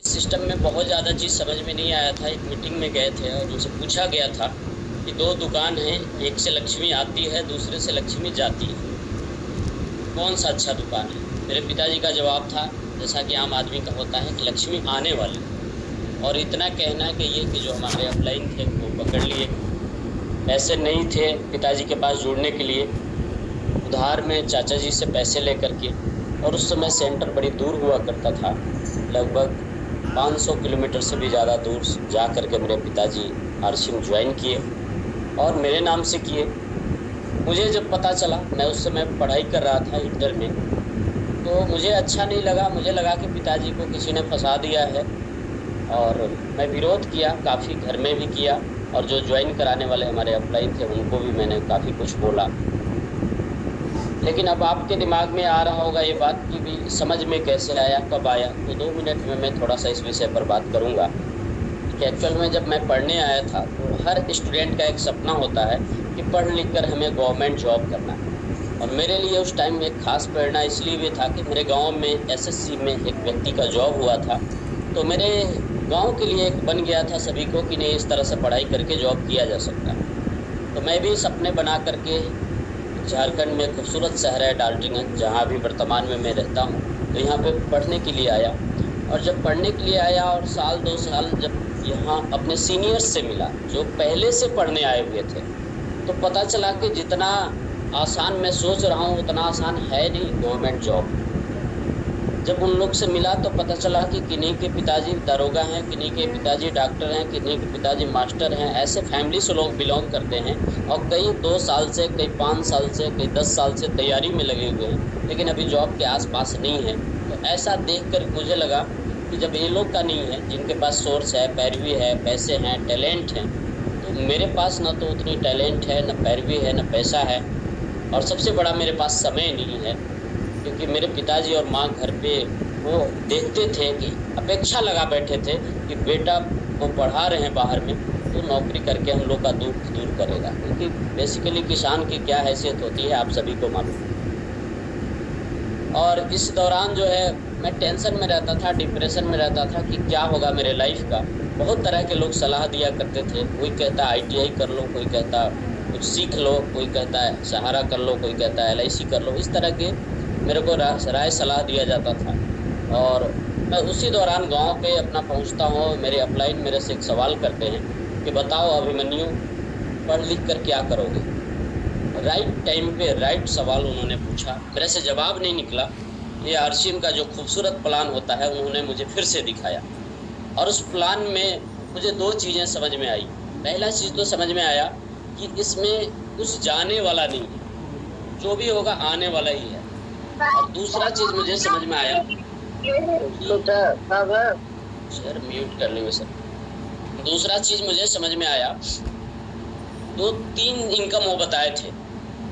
System में बहुत ज़्यादा चीज़ समझ में नहीं आया था। एक मीटिंग में गए थे और उनसे पूछा गया था कि 2 दुकान हैं, एक से लक्ष्मी आती है, दूसरे से लक्ष्मी जाती है, कौन सा अच्छा दुकान है? मेरे पिताजी का जवाब था, जैसा कि आम आदमी का होता है, कि लक्ष्मी आने वाली है। और इतना कहना कि ये कि जो हमारे अपलाइन थे वो पकड़ लिए। पैसे नहीं थे पिताजी के पास जुड़ने के लिए, उधार में चाचा जी से पैसे लेकर के। और उस समय सेंटर बड़ी दूर हुआ करता था, लगभग 500 किलोमीटर से भी ज़्यादा दूर जा कर के मेरे पिताजी आरसीएम ज्वाइन किए और मेरे नाम से किए। मुझे जब पता चला, मैं उस समय पढ़ाई कर रहा था इंटर में, तो मुझे अच्छा नहीं लगा। मुझे लगा कि पिताजी को किसी ने फंसा दिया है और मैं विरोध किया, काफ़ी घर में भी किया। और जो ज्वाइन कराने वाले हमारे अपलाइन थे उनको भी मैंने काफ़ी कुछ बोला। लेकिन अब आपके दिमाग में आ रहा होगा ये बात कि भी समझ में कैसे आया, कब आया। तो 2 मिनट में मैं थोड़ा सा इस विषय पर बात करूँगा कि एक्चुअल में जब मैं पढ़ने आया था तो हर स्टूडेंट का एक सपना होता है कि पढ़ लिख कर हमें गवर्नमेंट जॉब करना है। और मेरे लिए उस टाइम एक ख़ास प्रेरणा इसलिए भी था कि मेरे गांव में एसएससी में एक व्यक्ति का जॉब हुआ था। तो मेरे गांव के लिए एक बन गया था सभी को कि नहीं, इस तरह से पढ़ाई करके जॉब किया जा सकता है। तो मैं भी सपने बना करके झारखंड में खूबसूरत शहर है डाल्टनगंज, जहाँ भी वर्तमान में मैं रहता हूँ, तो यहाँ पे पढ़ने के लिए आया। और जब पढ़ने के लिए आया और साल 2 साल जब यहाँ अपने सीनियर्स से मिला जो पहले से पढ़ने आए हुए थे, तो पता चला कि जितना आसान मैं सोच रहा हूँ उतना आसान है नहीं गवर्नमेंट जॉब। जब उन लोग से मिला तो पता चला कि किन्हीं के पिताजी दरोगा हैं, किन्हीं के पिताजी डॉक्टर हैं, किन्हीं के पिताजी मास्टर हैं। ऐसे फैमिली से लोग बिलोंग करते हैं और कई 2 साल से, कई 5 साल से, कई 10 साल से तैयारी में लगे हुए हैं, लेकिन अभी जॉब के आसपास नहीं है। तो ऐसा देखकर मुझे लगा कि जब ये लोग का नहीं है, जिनके पास सोर्स है, पैरवी है, पैसे हैं, टैलेंट हैं, तो मेरे पास ना तो उतनी टैलेंट है, ना पैरवी है, ना पैसा है, और सबसे बड़ा मेरे पास समय नहीं है। क्योंकि मेरे पिताजी और माँ घर पे वो देखते थे कि अपेक्षा लगा बैठे थे कि बेटा को पढ़ा रहे हैं बाहर में, तो नौकरी करके हम लोग का दुख दूर करेगा। क्योंकि बेसिकली किसान की क्या हैसियत होती है आप सभी को मालूम है। और इस दौरान जो है मैं टेंशन में रहता था, डिप्रेशन में रहता था कि क्या होगा मेरे लाइफ का। बहुत तरह के लोग सलाह दिया करते थे, कोई कहता आईटीआई कर लो, कोई कहता कुछ सीख लो, कोई कहता है सहारा कर लो, कोई कहता है एलआईसी कर लो। इस तरह के मेरे को राय सलाह दिया जाता था। और मैं उसी दौरान गांव पे अपना पहुंचता हूँ, मेरे अपलाइन मेरे से एक सवाल करते हैं कि बताओ अभिमन्यु, पढ़ लिख कर क्या करोगे। राइट टाइम पे राइट सवाल उन्होंने पूछा, मेरे से जवाब नहीं निकला। ये आरसीएम का जो खूबसूरत प्लान होता है उन्होंने मुझे फिर से दिखाया। और उस प्लान में मुझे 2 चीज़ें समझ में आई। पहला चीज़ तो समझ में आया कि इसमें कुछ जाने वाला नहीं है, जो भी होगा आने वाला ही है। और दूसरा चीज़ मुझे समझ में आया, सर म्यूट कर लेंगे सर। दूसरा चीज़ मुझे समझ में आया, 2-3 इनकम वो बताए थे।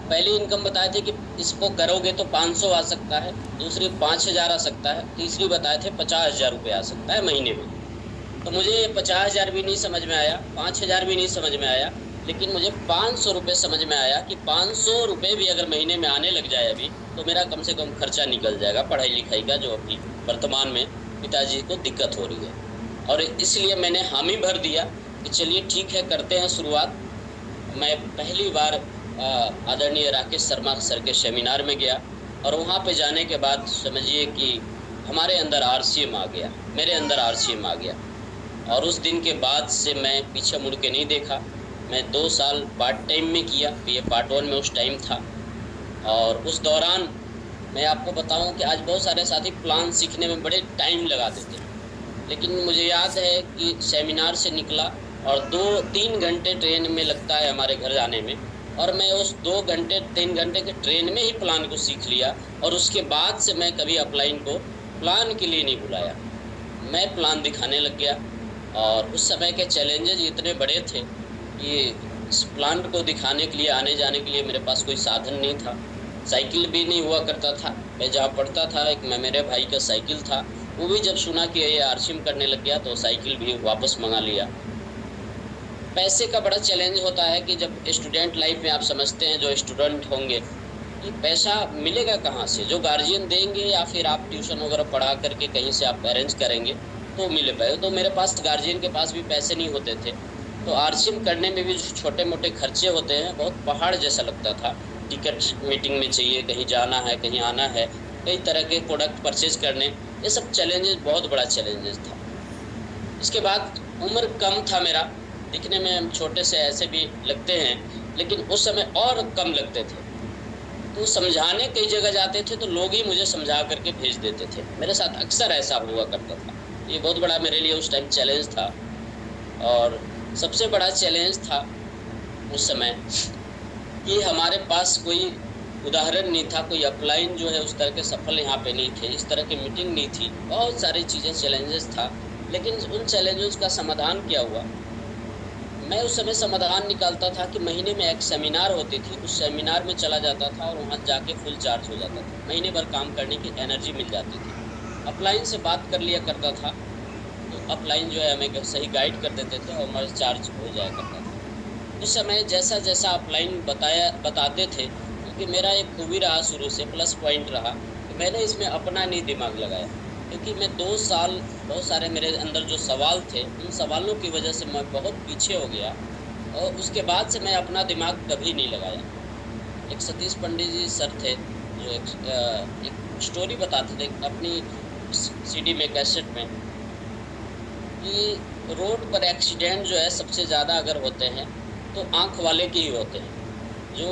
पहली इनकम बताए थे कि इसको करोगे तो 500 आ सकता है, दूसरी 5000 आ सकता है, तीसरी बताए थे 50,000 रुपये आ सकता है महीने में। तो मुझे 50,000 भी नहीं समझ में आया, 5,000 भी नहीं समझ में आया, लेकिन मुझे 500 रुपये समझ में आया कि 500 रुपये भी अगर महीने में आने लग जाए अभी, तो मेरा कम से कम खर्चा निकल जाएगा पढ़ाई लिखाई का, जो अभी वर्तमान में पिताजी को दिक्कत हो रही है। और इसलिए मैंने हामी भर दिया कि चलिए ठीक है, करते हैं शुरुआत। मैं पहली बार आदरणीय राकेश शर्मा सर के सेमिनार में गया और वहाँ पे जाने के बाद समझिए कि हमारे अंदर आरसीएम आ गया, मेरे अंदर आरसीएम आ गया। और उस दिन के बाद से मैं पीछे मुड़ के नहीं देखा। मैं 2 साल पार्ट टाइम में किया, ये पार्ट 1 में उस टाइम था। और उस दौरान मैं आपको बताऊं कि आज बहुत सारे साथी प्लान सीखने में बड़े टाइम लगा देते हैं, लेकिन मुझे याद है कि सेमिनार से निकला और 2-3 घंटे ट्रेन में लगता है हमारे घर जाने में, और मैं उस 2-3 घंटे के ट्रेन में ही प्लान को सीख लिया। और उसके बाद से मैं कभी अपलाइन को प्लान के लिए नहीं बुलाया, मैं प्लान दिखाने लग गया। और उस समय के चैलेंजेस इतने बड़े थे कि इस प्लान को दिखाने के लिए, आने जाने के लिए मेरे पास कोई साधन नहीं था, साइकिल भी नहीं हुआ करता था। मैं जहाँ पढ़ता था एक मेरे भाई का साइकिल था, वो भी जब सुना कि ये आरसीएम करने लग गया तो साइकिल भी वापस मंगा लिया। पैसे का बड़ा चैलेंज होता है कि जब स्टूडेंट लाइफ में आप समझते हैं, जो स्टूडेंट होंगे, कि पैसा मिलेगा कहाँ से, जो गार्जियन देंगे या फिर आप ट्यूशन वगैरह पढ़ा करके कहीं से आप अरेंज करेंगे। तो मिले पाए। तो मेरे पास गार्जियन के पास भी पैसे नहीं होते थे, तो आरसीएम करने में भी जो छोटे मोटे खर्चे होते हैं बहुत पहाड़ जैसा लगता था। टिकट मीटिंग में चाहिए, कहीं जाना है, कहीं आना है, कई तरह के प्रोडक्ट परचेज करने, ये सब चैलेंजेस, बहुत बड़ा चैलेंजेस था। इसके बाद उम्र कम था मेरा, दिखने में हम छोटे से ऐसे भी लगते हैं, लेकिन उस समय और कम लगते थे। तो समझाने कई जगह जाते थे तो लोग ही मुझे समझा करके भेज देते थे। मेरे साथ अक्सर ऐसा हुआ करता था। ये बहुत बड़ा मेरे लिए उस टाइम चैलेंज था। और सबसे बड़ा चैलेंज था उस समय कि हमारे पास कोई उदाहरण नहीं था, कोई अपलाइन जो है उस तरह के सफल यहाँ पे नहीं थे, इस तरह की मीटिंग नहीं थी, बहुत सारी चीज़ें चैलेंजेस था। लेकिन उन चैलेंजेस का समाधान क्या हुआ, मैं उस समय समाधान निकालता था कि महीने में एक सेमिनार होती थी, उस सेमिनार में चला जाता था और वहाँ जाके फुल चार्ज हो जाता था। महीने भर काम करने की एनर्जी मिल जाती थी। अपलाइन से बात कर लिया करता था तो अपलाइन जो है हमें सही गाइड कर देते थे और हमारा चार्ज हो जाया करता था। उस समय जैसा जैसा अपलाइन बताते थे, क्योंकि मेरा एक खूबी रहा, शुरू से प्लस पॉइंट रहा, तो मैंने इसमें अपना नहीं दिमाग लगाया। क्योंकि मैं 2 साल बहुत सारे मेरे अंदर जो सवाल थे, उन सवालों की वजह से मैं बहुत पीछे हो गया और उसके बाद से मैं अपना दिमाग कभी नहीं लगाया। एक सतीश पंडित जी सर थे जो एक स्टोरी बताते थे अपनी सीडी में, कैसेट में, कि रोड पर एक्सीडेंट जो है सबसे ज़्यादा अगर होते हैं तो आँख वाले के ही होते हैं। जो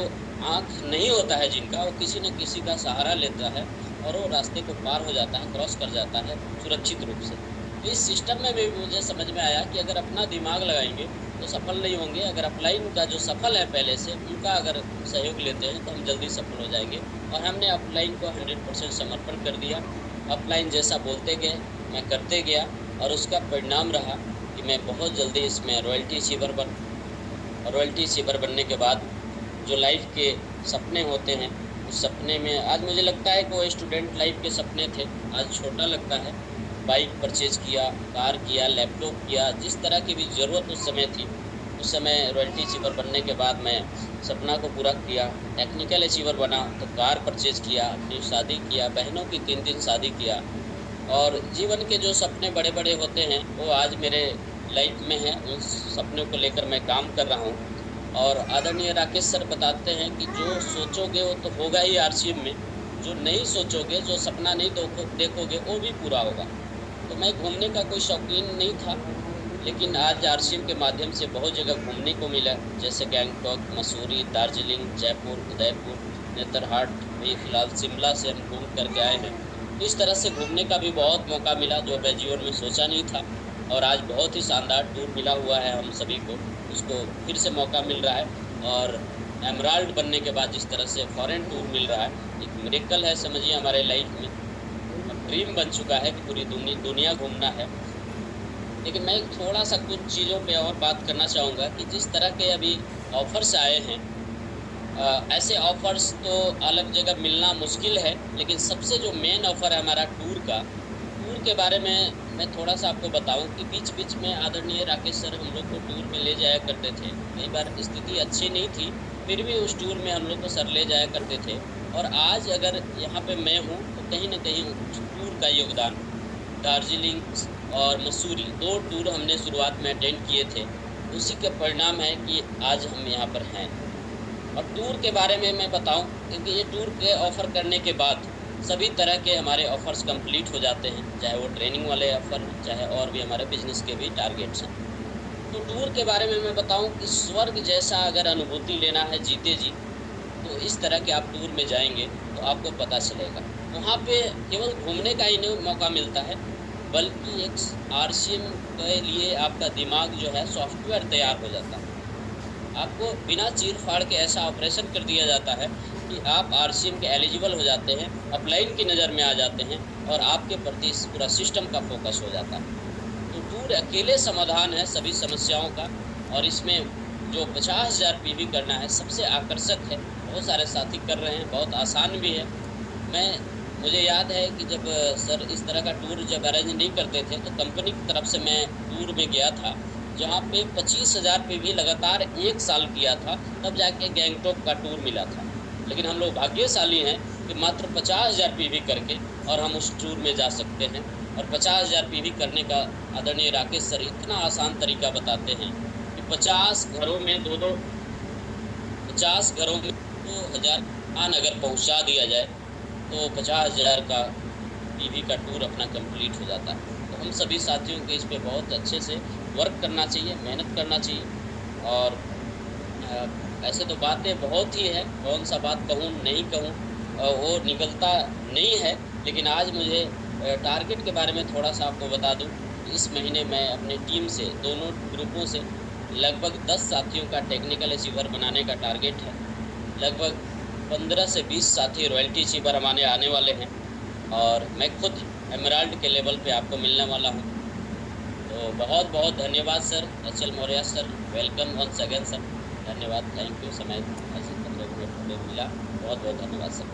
आँख नहीं होता है जिनका, वो किसी न किसी का सहारा लेता है और वो रास्ते को पार हो जाता है, क्रॉस कर जाता है सुरक्षित रूप से। तो इस सिस्टम में भी मुझे समझ में आया कि अगर अपना दिमाग लगाएंगे तो सफल नहीं होंगे। अगर अपलाइन का जो सफल है पहले से, उनका अगर सहयोग लेते हैं तो हम जल्दी सफल हो जाएंगे। और हमने अपलाइन को 100% समर्पण कर दिया। अपलाइन जैसा बोलते गए, मैं करते गया और उसका परिणाम रहा कि मैं बहुत जल्दी इसमें रॉयल्टी सीवर बनने के बाद जो लाइफ के सपने होते हैं, उस सपने में आज मुझे लगता है कि वो स्टूडेंट लाइफ के सपने थे, आज छोटा लगता है। बाइक परचेज़ किया, कार किया, लैपटॉप किया, जिस तरह की भी ज़रूरत उस समय थी, उस समय रॉयल्टी अचीवर बनने के बाद मैं सपना को पूरा किया। टेक्निकल अचीवर बना तो कार परचेज़ किया, अपनी शादी किया, बहनों की 3 शादी किया। और जीवन के जो सपने बड़े बड़े होते हैं वो आज मेरे लाइफ में हैं, उन सपनों को लेकर मैं काम कर रहा हूँ। और आदरणीय राकेश सर बताते हैं कि जो सोचोगे वो तो होगा ही आरसीएम में, जो नहीं सोचोगे, जो सपना नहीं देखोगे वो भी पूरा होगा। तो मैं घूमने का कोई शौकीन नहीं था, लेकिन आज आरसीएम के माध्यम से बहुत जगह घूमने को मिला, जैसे गैंगटॉक, मसूरी, दार्जिलिंग, जयपुर, उदयपुर, नेतरहाट, अभी फ़िलहाल शिमला से हम घूम करके आए हैं। तो इस तरह से घूमने का भी बहुत मौका मिला जो मैं जीवन में सोचा नहीं था। और आज बहुत ही शानदार टूर मिला हुआ है हम सभी को, उसको फिर से मौका मिल रहा है। और एमराल्ड बनने के बाद जिस तरह से फॉरेन टूर मिल रहा है, एक मिरेकल है समझिए हमारे लाइफ में। अब ड्रीम बन चुका है कि पूरी दुनिया घूमना है। लेकिन मैं थोड़ा सा कुछ चीज़ों पे और बात करना चाहूँगा कि जिस तरह के अभी ऑफ़र्स आए हैं, ऐसे ऑफ़र्स तो अलग जगह मिलना मुश्किल है, लेकिन सबसे जो मेन ऑफ़र है हमारा टूर का, टूर के बारे में मैं थोड़ा सा आपको बताऊं कि बीच बीच में आदरणीय राकेश सर हम लोग को टूर में ले जाया करते थे। कई बार स्थिति अच्छी नहीं थी, फिर भी उस टूर में हम लोग को सर ले जाया करते थे। और आज अगर यहाँ पे मैं हूँ तो कहीं ना कहीं उस टूर का योगदान, दार्जिलिंग और मसूरी 2 टूर हमने शुरुआत में अटेंड किए थे, उसी के परिणाम है कि आज हम यहाँ पर हैं। और टूर के बारे में मैं बताऊं, क्योंकि ये टूर के ऑफ़र करने के बाद सभी तरह के हमारे ऑफ़र्स कंप्लीट हो जाते हैं, चाहे वो ट्रेनिंग वाले ऑफ़र हैं, चाहे और भी हमारे बिजनेस के भी टारगेट्स हैं। तो टूर के बारे में मैं बताऊं कि स्वर्ग जैसा अगर अनुभूति लेना है जीते जी, तो इस तरह के आप टूर में जाएंगे तो आपको पता चलेगा। वहाँ पे केवल घूमने का ही नहीं मौका मिलता है, बल्कि एक आरसीएम के लिए आपका दिमाग जो है सॉफ्टवेयर तैयार हो जाता है। आपको बिना चीर फाड़ के ऐसा ऑपरेशन कर दिया जाता है कि आप आरसीएम के एलिजिबल हो जाते हैं, अपलाइन की नज़र में आ जाते हैं और आपके प्रति पूरा सिस्टम का फोकस हो जाता है। तो टूर अकेले समाधान है सभी समस्याओं का, और इसमें जो 50,000 पीवी करना है सबसे आकर्षक है। बहुत सारे साथी कर रहे हैं, बहुत आसान भी है। मुझे याद है कि जब सर इस तरह का टूर जब अरेंज नहीं करते थे तो कंपनी की तरफ से मैं टूर में गया था, जहाँ पे 25,000 पे भी लगातार 1 साल किया था, तब जाके गैंगटॉक का टूर मिला था। लेकिन हम लोग भाग्यशाली हैं कि मात्र 50,000 पीवी करके और हम उस टूर में जा सकते हैं। और 50,000 पीवी करने का आदरणीय राकेश सर इतना आसान तरीका बताते हैं कि 50 घरों में 50 घरों में 2,000 पान अगर पहुंचा दिया जाए तो 50,000 का पीवी का टूर अपना कंप्लीट हो जाता है। तो हम सभी साथियों को इस पे बहुत अच्छे से वर्क करना चाहिए, मेहनत करना चाहिए। और ऐसे तो बातें बहुत ही है, कौन सा बात कहूँ नहीं कहूँ, वो निकलता नहीं है। लेकिन आज मुझे टारगेट के बारे में थोड़ा सा आपको बता दूं। इस महीने मैं अपने टीम से दोनों ग्रुपों से लगभग 10 साथियों का टेक्निकल अचीवर बनाने का टारगेट है। लगभग 15 से 20 साथी रॉयल्टी अचीवर हमारे आने वाले हैं और मैं खुद एमराल्ड के लेवल पे आपको मिलने वाला हूँ। तो बहुत बहुत धन्यवाद sir, H L. Maurya sir, welcome once again sir. धन्यवाद, थैंक यू। समय मिला, बहुत बहुत धन्यवाद सर।